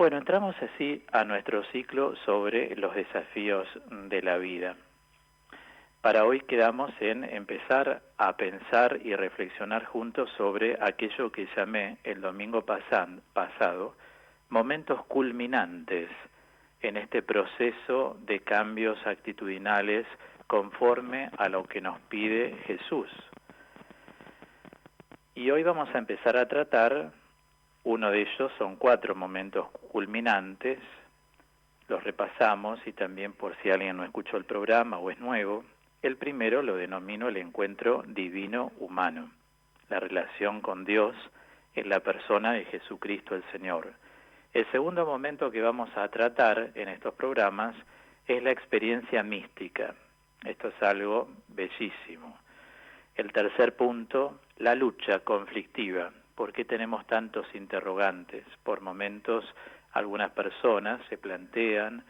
Bueno, entramos así a nuestro ciclo sobre los desafíos de la vida. Para hoy quedamos en empezar a pensar y reflexionar juntos sobre aquello que llamé el domingo pasado momentos culminantes en este proceso de cambios actitudinales conforme a lo que nos pide Jesús. Y hoy vamos a empezar a tratar, uno de ellos son 4 momentos culminantes, los repasamos y también por si alguien no escuchó el programa o es nuevo. El primero lo denomino el encuentro divino-humano, la relación con Dios en la persona de Jesucristo el Señor. El segundo momento que vamos a tratar en estos programas es la experiencia mística. Esto es algo bellísimo. El tercer punto, la lucha conflictiva. ¿Por qué tenemos tantos interrogantes? Por momentos algunas personas se plantean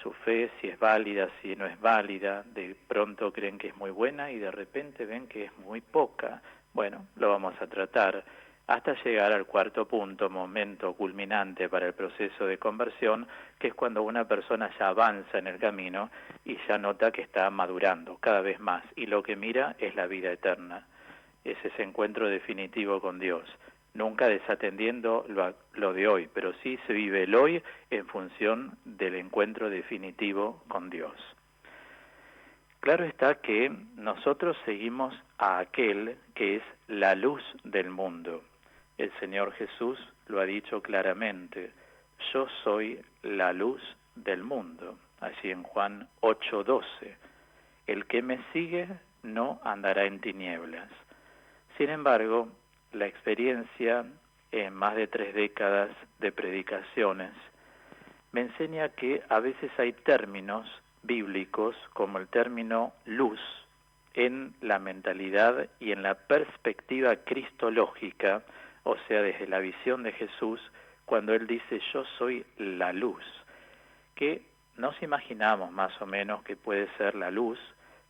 su fe, si es válida, si no es válida, de pronto creen que es muy buena y de repente ven que es muy poca. Bueno, lo vamos a tratar hasta llegar al cuarto punto, momento culminante para el proceso de conversión, que es cuando una persona ya avanza en el camino y ya nota que está madurando cada vez más y lo que mira es la vida eterna. Es ese encuentro definitivo con Dios, nunca desatendiendo lo de hoy, pero sí se vive el hoy en función del encuentro definitivo con Dios. Claro está que nosotros seguimos a aquel que es la luz del mundo. El Señor Jesús lo ha dicho claramente, yo soy la luz del mundo, allí en Juan 8:12. El que me sigue no andará en tinieblas. Sin embargo, la experiencia en más de 3 décadas de predicaciones me enseña que a veces hay términos bíblicos como el término luz en la mentalidad y en la perspectiva cristológica, o sea, desde la visión de Jesús, cuando Él dice yo soy la luz, que nos imaginamos más o menos que puede ser la luz,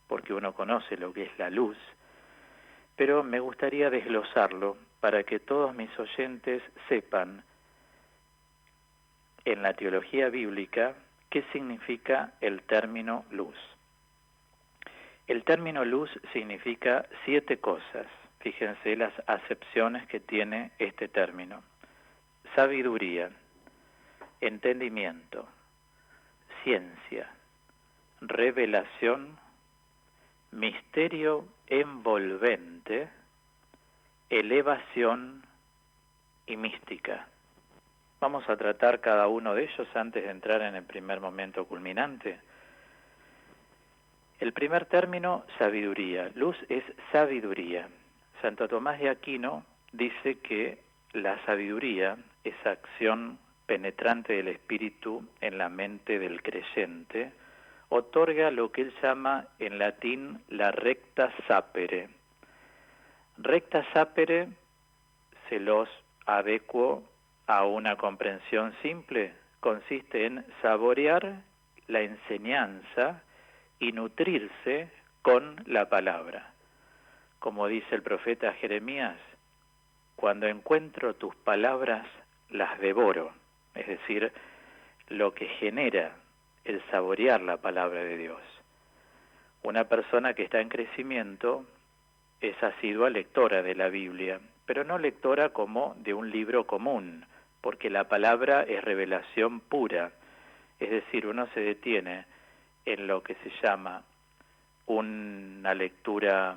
porque uno conoce lo que es la luz, pero me gustaría desglosarlo para que todos mis oyentes sepan en la teología bíblica qué significa el término luz. El término luz significa 7 cosas. Fíjense las acepciones que tiene este término. Sabiduría, entendimiento, ciencia, revelación, misterio envolvente, elevación y mística. Vamos a tratar cada uno de ellos antes de entrar en el primer momento culminante. El primer término, sabiduría. Luz es sabiduría. Santo Tomás de Aquino dice que la sabiduría, esa acción penetrante del espíritu en la mente del creyente, otorga lo que él llama en latín la recta sapere. Recta sapere se los adecuo a una comprensión simple, consiste en saborear la enseñanza y nutrirse con la palabra. Como dice el profeta Jeremías, cuando encuentro tus palabras las devoro, es decir, lo que genera el saborear la palabra de Dios. Una persona que está en crecimiento es asidua lectora de la Biblia, pero no lectora como de un libro común, porque la palabra es revelación pura, es decir, uno se detiene en lo que se llama una lectura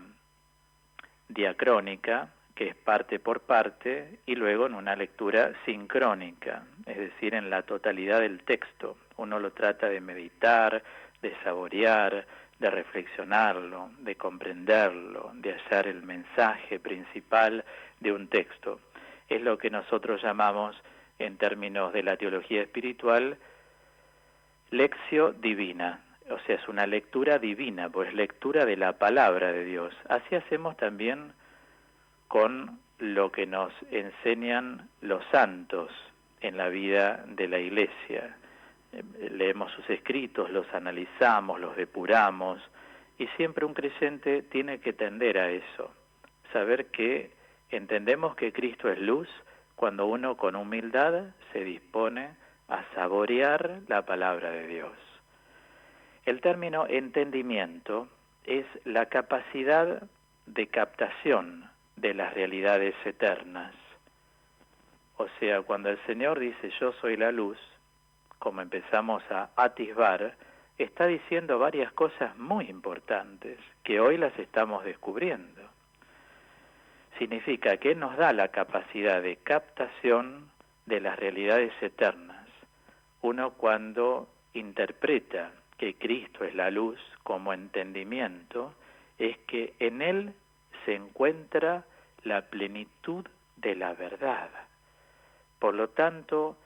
diacrónica, que es parte por parte, y luego en una lectura sincrónica, es decir, en la totalidad del texto. Uno lo trata de meditar, de saborear, de reflexionarlo, de comprenderlo, de hallar el mensaje principal de un texto. Es lo que nosotros llamamos, en términos de la teología espiritual, lectio divina. O sea, es una lectura divina, pues lectura de la palabra de Dios. Así hacemos también con lo que nos enseñan los santos en la vida de la Iglesia. Leemos sus escritos, los analizamos, los depuramos, y siempre un creyente tiene que tender a eso, saber que entendemos que Cristo es luz cuando uno con humildad se dispone a saborear la palabra de Dios. El término entendimiento es la capacidad de captación de las realidades eternas. O sea, cuando el Señor dice yo soy la luz, como empezamos a atisbar, está diciendo varias cosas muy importantes que hoy las estamos descubriendo. Significa que nos da la capacidad de captación de las realidades eternas. Uno cuando interpreta que Cristo es la luz como entendimiento, es que en Él se encuentra la plenitud de la verdad. Por lo tanto,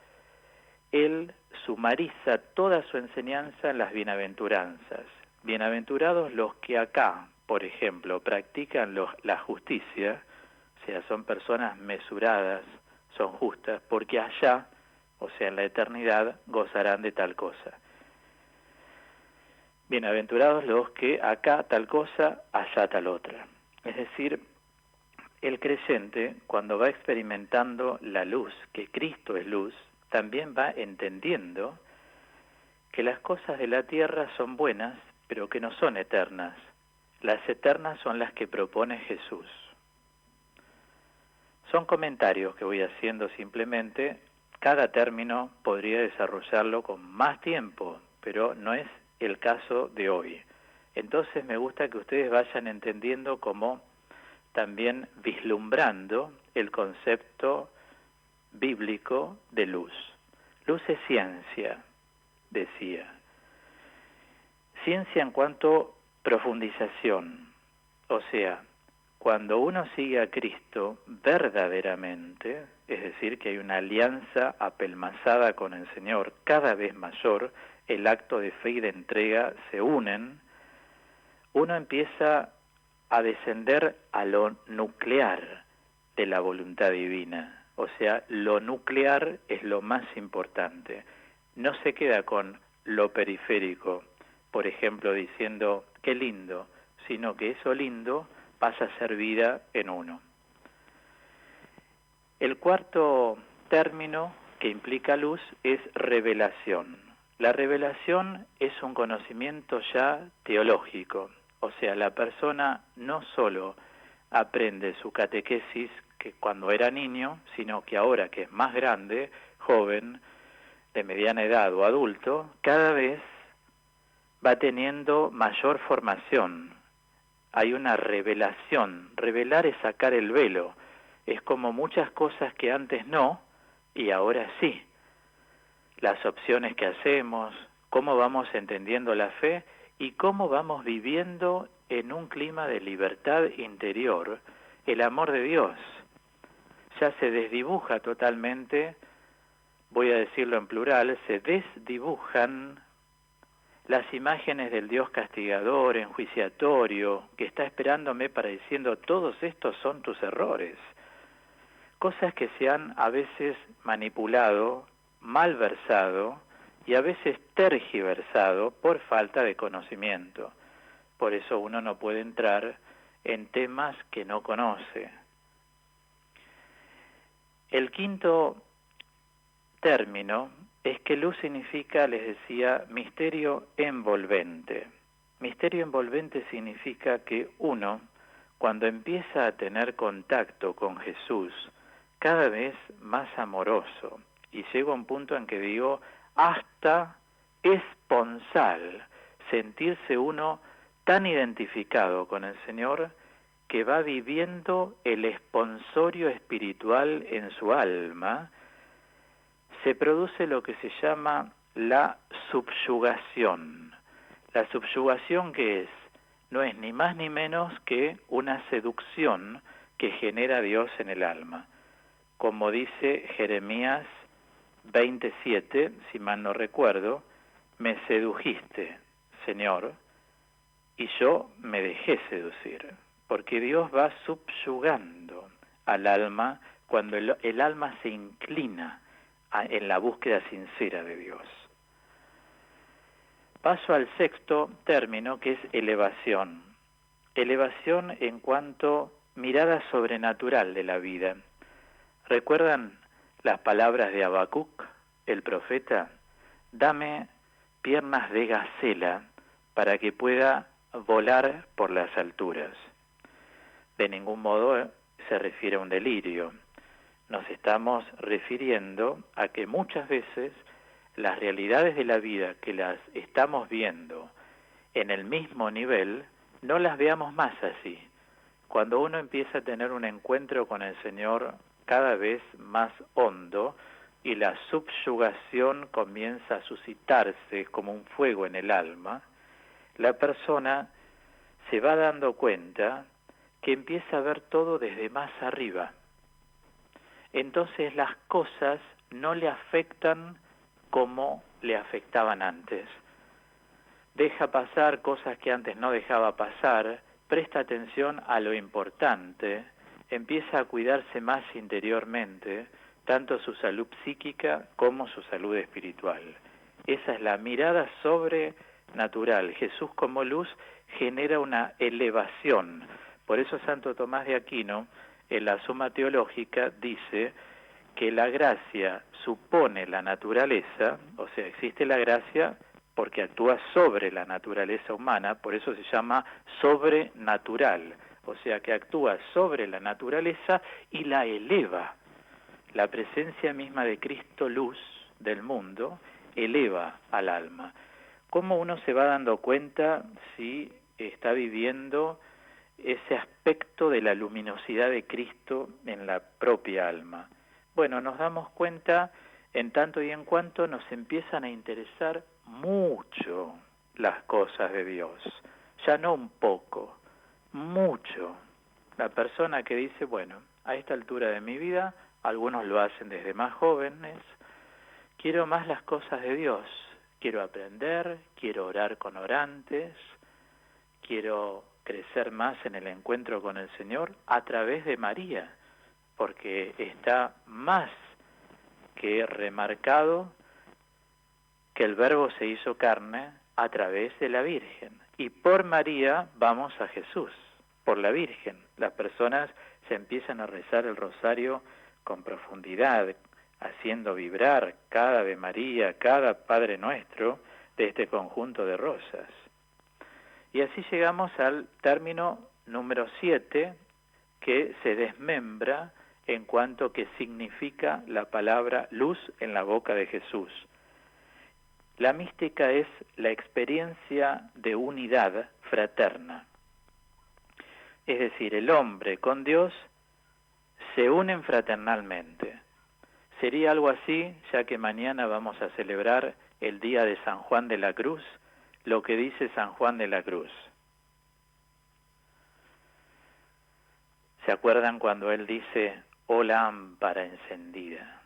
Él sumariza toda su enseñanza en las bienaventuranzas. Bienaventurados los que acá, por ejemplo, practican la justicia, o sea, son personas mesuradas, son justas, porque allá, o sea, en la eternidad, gozarán de tal cosa. Bienaventurados los que acá tal cosa, allá tal otra. Es decir, el creyente, cuando va experimentando la luz, que Cristo es luz, también va entendiendo que las cosas de la tierra son buenas, pero que no son eternas. Las eternas son las que propone Jesús. Son comentarios que voy haciendo simplemente. Cada término podría desarrollarlo con más tiempo, pero no es el caso de hoy. Entonces me gusta que ustedes vayan entendiendo cómo también vislumbrando el concepto bíblico de luz. Luz es ciencia, decía. Ciencia en cuanto profundización, o sea, cuando uno sigue a Cristo verdaderamente, es decir, que hay una alianza apelmazada con el Señor cada vez mayor, el acto de fe y de entrega se unen, uno empieza a descender a lo nuclear de la voluntad divina. O sea, lo nuclear es lo más importante. No se queda con lo periférico, por ejemplo, diciendo qué lindo, sino que eso lindo pasa a ser vida en uno. El cuarto término que implica luz es revelación. La revelación es un conocimiento ya teológico, o sea, la persona no solo aprende su catequesis que cuando era niño, sino que ahora que es más grande, joven, de mediana edad o adulto, cada vez va teniendo mayor formación. Hay una revelación. Revelar es sacar el velo. Es como muchas cosas que antes no y ahora sí. Las opciones que hacemos, cómo vamos entendiendo la fe y cómo vamos viviendo en un clima de libertad interior el amor de Dios. Ya se desdibuja totalmente, voy a decirlo en plural, se desdibujan las imágenes del Dios castigador, enjuiciatorio, que está esperándome para diciendo todos estos son tus errores. Cosas que se han a veces manipulado, malversado y a veces tergiversado por falta de conocimiento. Por eso uno no puede entrar en temas que no conoce. El quinto término es que luz significa, les decía, misterio envolvente. Misterio envolvente significa que uno, cuando empieza a tener contacto con Jesús, cada vez más amoroso, y llego a un punto en que digo, hasta esponsal, sentirse uno tan identificado con el Señor que va viviendo el esponsorio espiritual en su alma, se produce lo que se llama la subyugación. La subyugación, ¿qué es? No es ni más ni menos que una seducción que genera Dios en el alma. Como dice Jeremías 27, si mal no recuerdo, me sedujiste, Señor, y yo me dejé seducir, porque Dios va subyugando al alma cuando el alma se inclina en la búsqueda sincera de Dios. Paso al sexto término, que es elevación. Elevación en cuanto mirada sobrenatural de la vida. ¿Recuerdan las palabras de Habacuc, el profeta: dame piernas de gacela para que pueda volar por las alturas. De ningún modo se refiere a un delirio. Nos estamos refiriendo a que muchas veces las realidades de la vida que las estamos viendo en el mismo nivel, no las veamos más así. Cuando uno empieza a tener un encuentro con el Señor cada vez más hondo y la subyugación comienza a suscitarse como un fuego en el alma, la persona se va dando cuenta que empieza a ver todo desde más arriba. Entonces las cosas no le afectan como le afectaban antes. Deja pasar cosas que antes no dejaba pasar, presta atención a lo importante, empieza a cuidarse más interiormente, tanto su salud psíquica como su salud espiritual. Esa es la mirada sobrenatural. Jesús como luz genera una elevación. Por eso Santo Tomás de Aquino, en la Suma Teológica, dice que la gracia supone la naturaleza, o sea, existe la gracia porque actúa sobre la naturaleza humana, por eso se llama sobrenatural, o sea, que actúa sobre la naturaleza y la eleva. La presencia misma de Cristo, luz del mundo, eleva al alma. ¿Cómo uno se va dando cuenta si está viviendo ese aspecto de la luminosidad de Cristo en la propia alma? Bueno, nos damos cuenta en tanto y en cuanto nos empiezan a interesar mucho las cosas de Dios, ya no un poco, mucho. La persona que dice, bueno, a esta altura de mi vida, algunos lo hacen desde más jóvenes, quiero más las cosas de Dios, quiero aprender, quiero orar con orantes, quiero crecer más en el encuentro con el Señor a través de María, porque está más que remarcado que el Verbo se hizo carne a través de la Virgen. Y por María vamos a Jesús, por la Virgen. Las personas se empiezan a rezar el rosario con profundidad, haciendo vibrar cada Ave María, cada Padre Nuestro de este conjunto de rosas. Y así llegamos al término número 7, que se desmembra en cuanto que significa la palabra luz en la boca de Jesús. La mística es la experiencia de unidad fraterna. Es decir, el hombre con Dios se unen fraternalmente. Sería algo así, ya que mañana vamos a celebrar el día de San Juan de la Cruz, lo que dice San Juan de la Cruz. ¿Se acuerdan cuando él dice, oh lámpara encendida,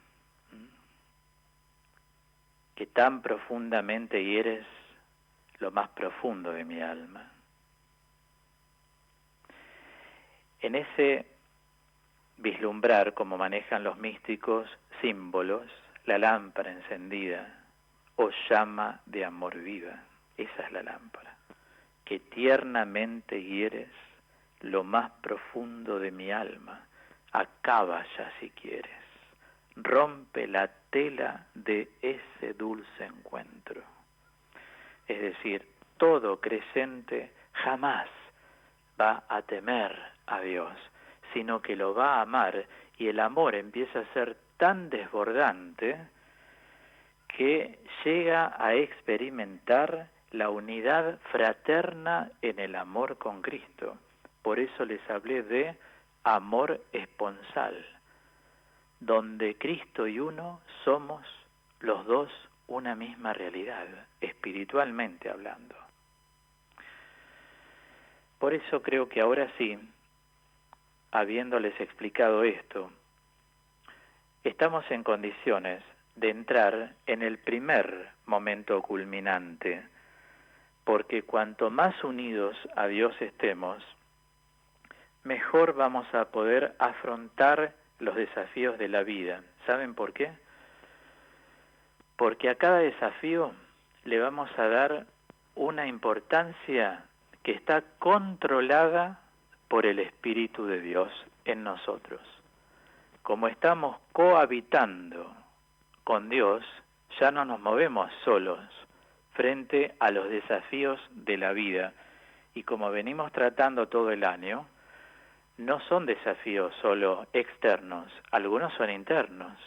que tan profundamente hieres lo más profundo de mi alma? En ese vislumbrar, como manejan los místicos, símbolos, la lámpara encendida, o llama de amor viva, esa es la lámpara, que tiernamente hieres lo más profundo de mi alma, acaba ya si quieres, rompe la tela de ese dulce encuentro. Es decir, todo creyente jamás va a temer a Dios, sino que lo va a amar, y el amor empieza a ser tan desbordante que llega a experimentar la unidad fraterna en el amor con Cristo. Por eso les hablé de amor esponsal, donde Cristo y uno somos los dos una misma realidad, espiritualmente hablando. Por eso creo que ahora sí, habiéndoles explicado esto, estamos en condiciones de entrar en el primer momento culminante, porque cuanto más unidos a Dios estemos, mejor vamos a poder afrontar los desafíos de la vida. ¿Saben por qué? Porque a cada desafío le vamos a dar una importancia que está controlada por el Espíritu de Dios en nosotros. como estamos cohabitando con Dios, ya no nos movemos solos frente a los desafíos de la vida. Y como venimos tratando todo el año, no son desafíos solo externos, algunos son internos,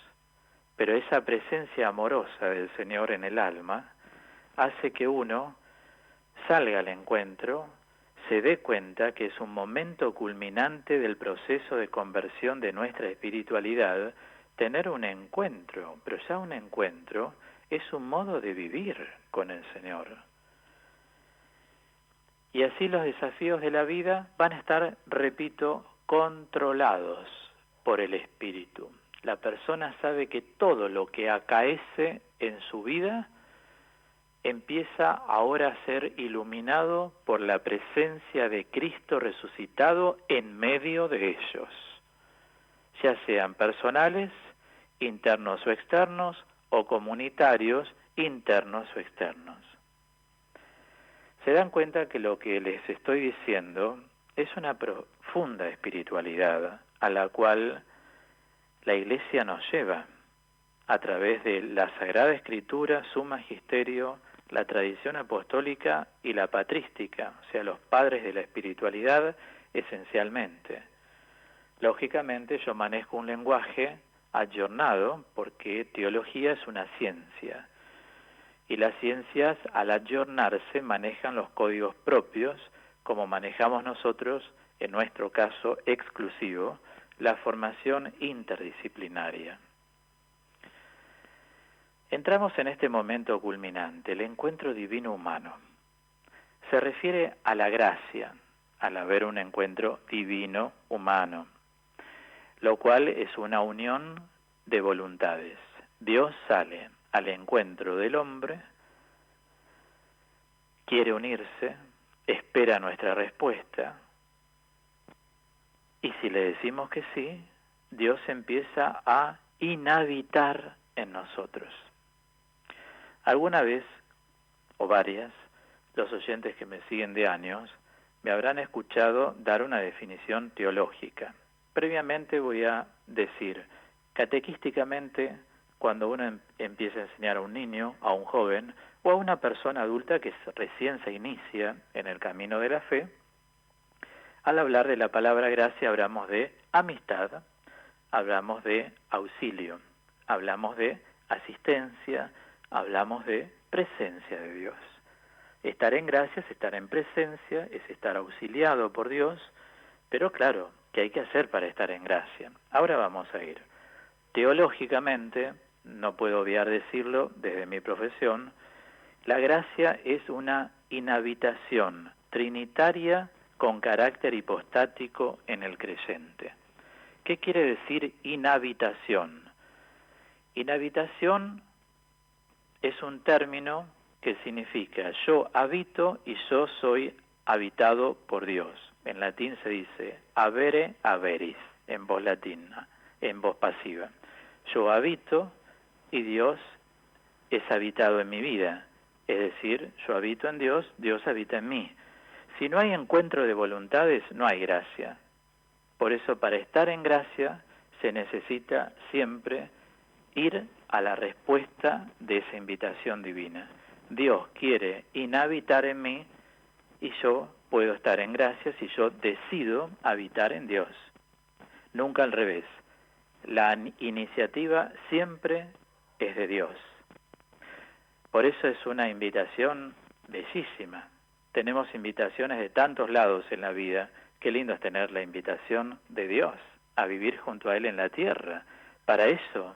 pero esa presencia amorosa del Señor en el alma hace que uno salga al encuentro, se dé cuenta que es un momento culminante del proceso de conversión de nuestra espiritualidad, tener un encuentro, pero ya un encuentro es un modo de vivir con el Señor. Y así los desafíos de la vida van a estar, repito, controlados por el Espíritu. La persona sabe que todo lo que acaece en su vida empieza ahora a ser iluminado por la presencia de Cristo resucitado en medio de ellos, ya sean personales, internos o externos, o comunitarios, internos o externos. Se dan cuenta que lo que les estoy diciendo es una profunda espiritualidad a la cual la Iglesia nos lleva a través de la Sagrada Escritura, su magisterio, la tradición apostólica y la patrística, o sea, los padres de la espiritualidad esencialmente. Lógicamente yo manejo un lenguaje ayornado porque teología es una ciencia y las ciencias al ayornarse manejan los códigos propios como manejamos nosotros, en nuestro caso exclusivo, la formación interdisciplinaria. Entramos en este momento culminante, el encuentro divino humano. Se refiere a la gracia, al haber un encuentro divino humano, lo cual es una unión de voluntades. Dios sale al encuentro del hombre, quiere unirse, espera nuestra respuesta, y si le decimos que sí, Dios empieza a inhabitar en nosotros. Alguna vez, o varias, los oyentes que me siguen de años, me habrán escuchado dar una definición teológica. Previamente voy a decir, catequísticamente, cuando uno empieza a enseñar a un niño, a un joven, o a una persona adulta que recién se inicia en el camino de la fe, al hablar de la palabra gracia hablamos de amistad, hablamos de auxilio, hablamos de asistencia, hablamos de presencia de Dios. Estar en gracia es estar en presencia, es estar auxiliado por Dios, pero claro, ¿qué hay que hacer para estar en gracia? Ahora vamos a ir. Teológicamente, no puedo obviar decirlo desde mi profesión, la gracia es una inhabitación trinitaria con carácter hipostático en el creyente. ¿Qué quiere decir inhabitación? Inhabitación es un término que significa yo habito y yo soy habitado por Dios. En latín se dice habere haberis, en voz latina, en voz pasiva. Yo habito y Dios es habitado en mi vida. Es decir, yo habito en Dios, Dios habita en mí. Si no hay encuentro de voluntades, no hay gracia. Por eso, para estar en gracia, se necesita siempre ir a la respuesta de esa invitación divina. Dios quiere inhabitar en mí y yo puedo estar en gracia si yo decido habitar en Dios. Nunca al revés. La iniciativa siempre es de Dios. Por eso es una invitación bellísima. Tenemos invitaciones de tantos lados en la vida. Qué lindo es tener la invitación de Dios a vivir junto a Él en la tierra. Para eso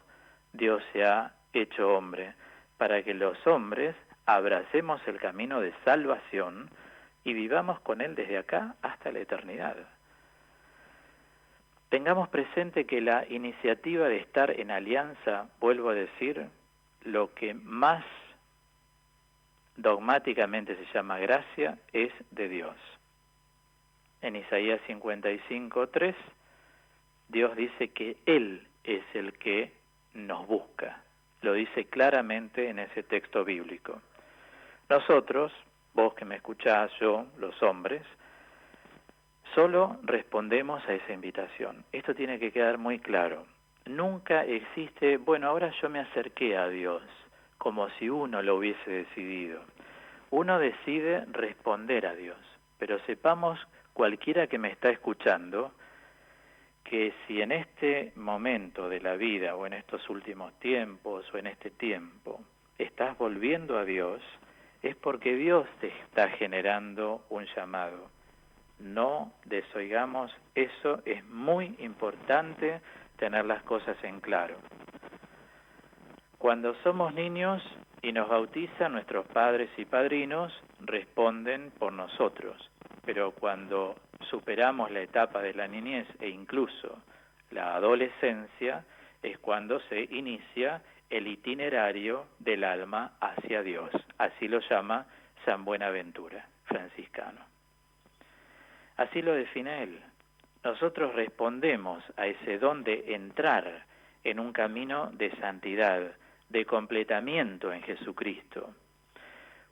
Dios se ha hecho hombre, para que los hombres abracemos el camino de salvación y vivamos con Él desde acá hasta la eternidad. Tengamos presente que la iniciativa de estar en alianza, vuelvo a decir, lo que más dogmáticamente se llama gracia, es de Dios. En Isaías 55:3, Dios dice que Él es el que nos busca. Lo dice claramente en ese texto bíblico. Nosotros, vos que me escuchás, yo, los hombres, solo respondemos a esa invitación. Esto tiene que quedar muy claro. nunca existe, bueno, ahora yo me acerqué a Dios, como si uno lo hubiese decidido. Uno decide responder a Dios, pero sepamos, cualquiera que me está escuchando, que si en este momento de la vida o en estos últimos tiempos o en este tiempo estás volviendo a Dios, es porque Dios te está generando un llamado. No desoigamos eso, es muy importante tener las cosas en claro. Cuando somos niños y nos bautizan, nuestros padres y padrinos responden por nosotros, pero cuando superamos la etapa de la niñez e incluso la adolescencia, es cuando se inicia el itinerario del alma hacia Dios. Así lo llama San Buenaventura, franciscano. Así lo define él. Nosotros respondemos a ese don de entrar en un camino de santidad, de completamiento en Jesucristo.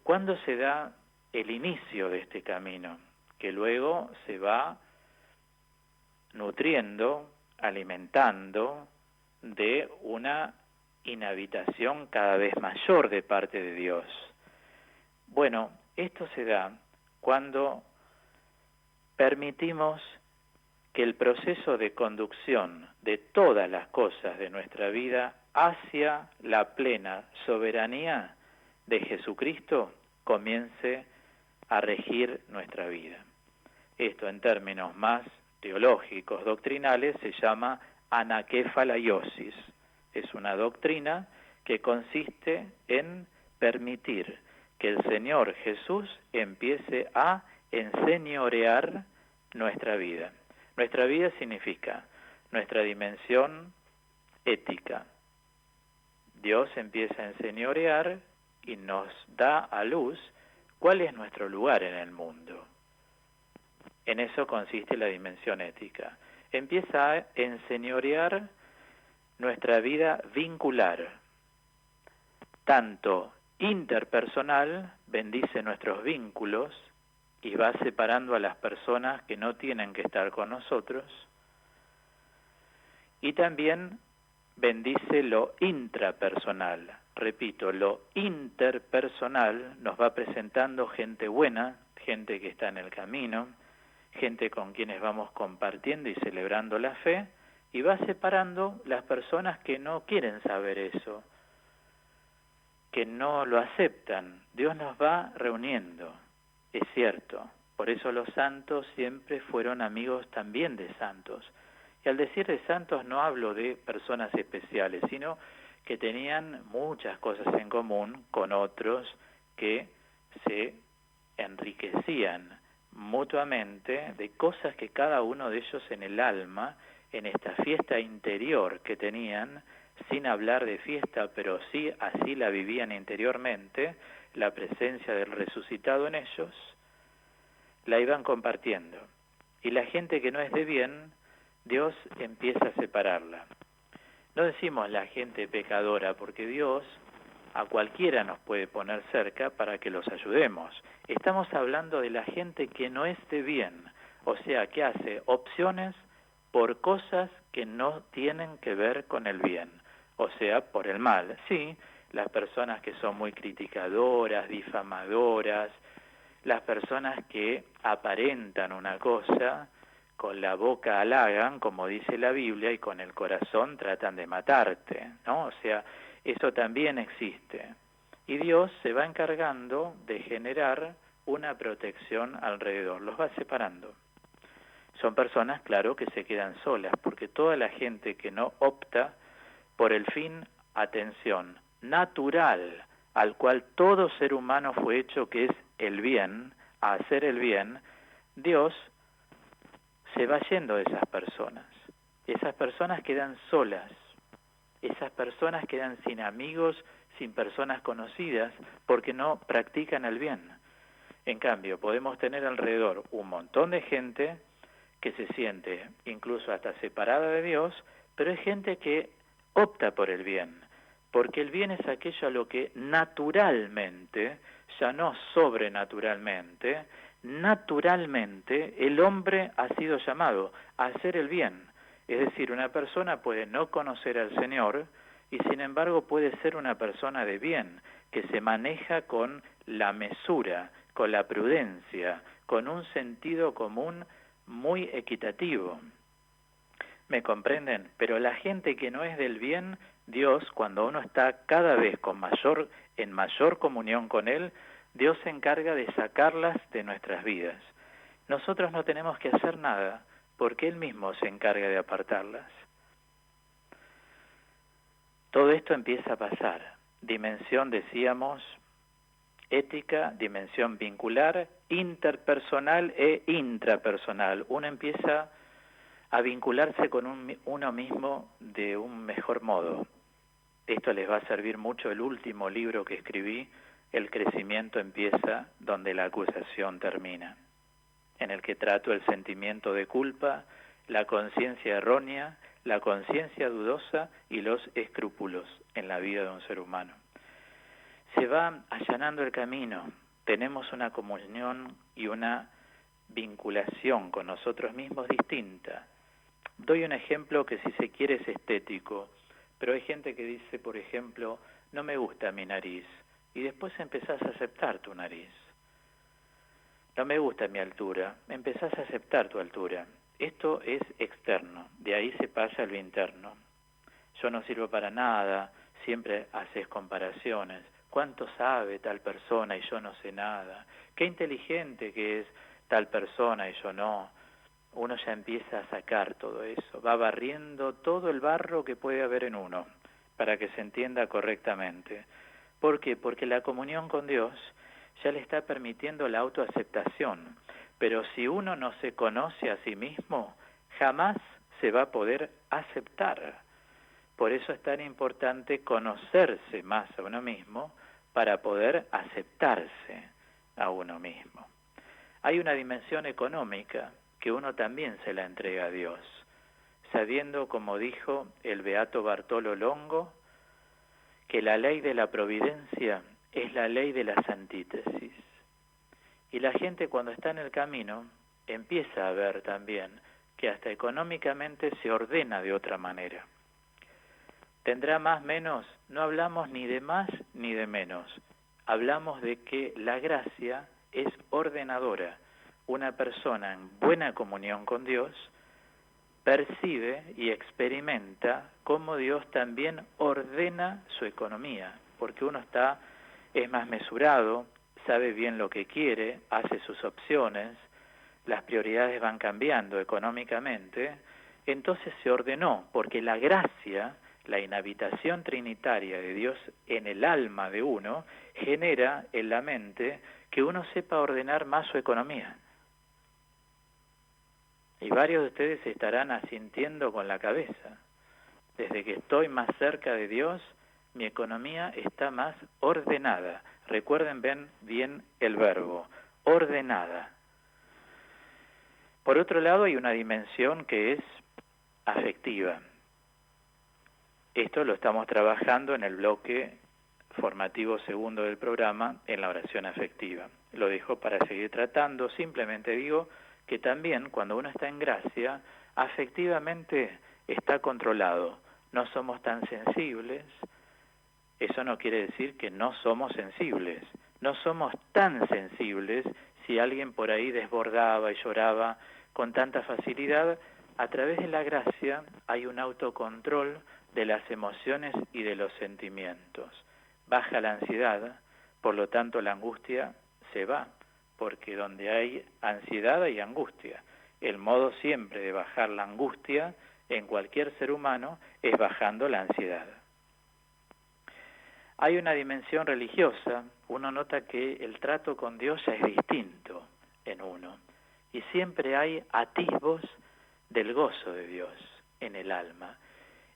¿Cuándo se da el inicio de este camino? Que luego se va nutriendo, alimentando de una inhabitación cada vez mayor de parte de Dios. Bueno, esto se da cuando permitimos que el proceso de conducción de todas las cosas de nuestra vida hacia la plena soberanía de Jesucristo comience a regir nuestra vida. Esto en términos más teológicos, doctrinales, se llama anaquefalaiosis. Es una doctrina que consiste en permitir que el Señor Jesús empiece a enseñorear nuestra vida. Nuestra vida significa nuestra dimensión ética. Dios empieza a enseñorear y nos da a luz cuál es nuestro lugar en el mundo. En eso consiste la dimensión ética. Empieza a enseñorear nuestra vida vincular, tanto interpersonal, bendice nuestros vínculos y va separando a las personas que no tienen que estar con nosotros, y también bendice lo intrapersonal. Repito, lo interpersonal nos va presentando gente buena, gente que está en el camino, gente con quienes vamos compartiendo y celebrando la fe, y va separando las personas que no quieren saber eso, que no lo aceptan. Dios nos va reuniendo, es cierto. Por eso los santos siempre fueron amigos también de santos. Y al decir de santos no hablo de personas especiales, sino que tenían muchas cosas en común con otros que se enriquecían mutuamente de cosas que cada uno de ellos en el alma, en esta fiesta interior que tenían, sin hablar de fiesta, pero sí así la vivían interiormente, la presencia del resucitado en ellos, la iban compartiendo. Y la gente que no es de bien, Dios empieza a separarla. No decimos la gente pecadora, porque Dios a cualquiera nos puede poner cerca para que los ayudemos. Estamos hablando de la gente que no es de bien, o sea, que hace opciones por cosas que no tienen que ver con el bien, o sea, por el mal. Sí, las personas que son muy criticadoras, difamadoras, las personas que aparentan una cosa, con la boca halagan, como dice la Biblia, y con el corazón tratan de matarte, ¿no? O sea, eso también existe. Y Dios se va encargando de generar una protección alrededor, los va separando. Son personas, claro, que se quedan solas, porque toda la gente que no opta por el fin, atención, natural, al cual todo ser humano fue hecho, que es el bien, a hacer el bien, Dios se va yendo de esas personas. Esas personas quedan solas. Esas personas quedan sin amigos, sin personas conocidas, porque no practican el bien. En cambio, podemos tener alrededor un montón de gente que se siente incluso hasta separada de Dios, pero es gente que opta por el bien, porque el bien es aquello a lo que naturalmente, ya no sobrenaturalmente, naturalmente el hombre ha sido llamado a hacer el bien. Es decir, una persona puede no conocer al Señor y sin embargo puede ser una persona de bien, que se maneja con la mesura, con la prudencia, con un sentido común muy equitativo. ¿Me comprenden? Pero la gente que no es del bien, Dios, cuando uno está cada vez en mayor comunión con Él, Dios se encarga de sacarlas de nuestras vidas. Nosotros no tenemos que hacer nada, porque Él mismo se encarga de apartarlas. Todo esto empieza a pasar. Dimensión, decíamos, ética, dimensión vincular, interpersonal e intrapersonal. Uno empieza a vincularse con uno mismo de un mejor modo. Esto les va a servir mucho el último libro que escribí, El crecimiento empieza donde la acusación termina, en el que trato el sentimiento de culpa, la conciencia errónea, la conciencia dudosa y los escrúpulos en la vida de un ser humano. Se va allanando el camino, tenemos una comunión y una vinculación con nosotros mismos distinta. Doy un ejemplo que si se quiere es estético, pero hay gente que dice, por ejemplo, no me gusta mi nariz, y después empezás a aceptar tu nariz. No me gusta mi altura, empezás a aceptar tu altura. Esto es externo, de ahí se pasa a lo interno. Yo no sirvo para nada, siempre haces comparaciones. ¿Cuánto sabe tal persona y yo no sé nada? Qué inteligente que es tal persona y yo no. Uno ya empieza a sacar todo eso, va barriendo todo el barro que puede haber en uno, para que se entienda correctamente. ¿Por qué? Porque la comunión con Dios ya le está permitiendo la autoaceptación, pero si uno no se conoce a sí mismo, jamás se va a poder aceptar. Por eso es tan importante conocerse más a uno mismo para poder aceptarse a uno mismo. Hay una dimensión económica que uno también se la entrega a Dios, sabiendo, como dijo el beato Bartolo Longo, que la ley de la providencia es la ley de las antítesis. Y la gente cuando está en el camino empieza a ver también que hasta económicamente se ordena de otra manera. Tendrá más, menos, no hablamos ni de más ni de menos. Hablamos de que la gracia es ordenadora. Una persona en buena comunión con Dios percibe y experimenta cómo Dios también ordena su economía, porque uno es más mesurado, sabe bien lo que quiere, hace sus opciones, las prioridades van cambiando económicamente, entonces se ordenó, porque la gracia, la inhabitación trinitaria de Dios en el alma de uno, genera en la mente que uno sepa ordenar más su economía. Y varios de ustedes se estarán asintiendo con la cabeza. Desde que estoy más cerca de Dios, mi economía está más ordenada. Recuerden bien el verbo, ordenada. Por otro lado, hay una dimensión que es afectiva. Esto lo estamos trabajando en el bloque formativo segundo del programa, en la oración afectiva. Lo dejo para seguir tratando, simplemente digo que también cuando uno está en gracia, afectivamente está controlado. No somos tan sensibles, eso no quiere decir que no somos sensibles. No somos tan sensibles si alguien por ahí desbordaba y lloraba con tanta facilidad. A través de la gracia hay un autocontrol de las emociones y de los sentimientos. Baja la ansiedad, por lo tanto la angustia se va, porque donde hay ansiedad hay angustia. El modo siempre de bajar la angustia en cualquier ser humano es bajando la ansiedad. Hay una dimensión religiosa, uno nota que el trato con Dios ya es distinto en uno, y siempre hay atisbos del gozo de Dios en el alma.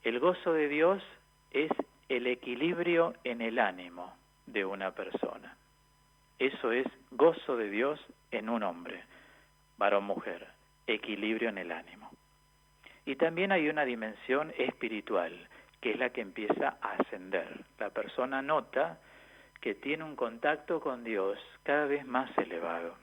El gozo de Dios es el equilibrio en el ánimo de una persona. Eso es gozo de Dios en un hombre, varón-mujer, equilibrio en el ánimo. Y también hay una dimensión espiritual, que es la que empieza a ascender. La persona nota que tiene un contacto con Dios cada vez más elevado.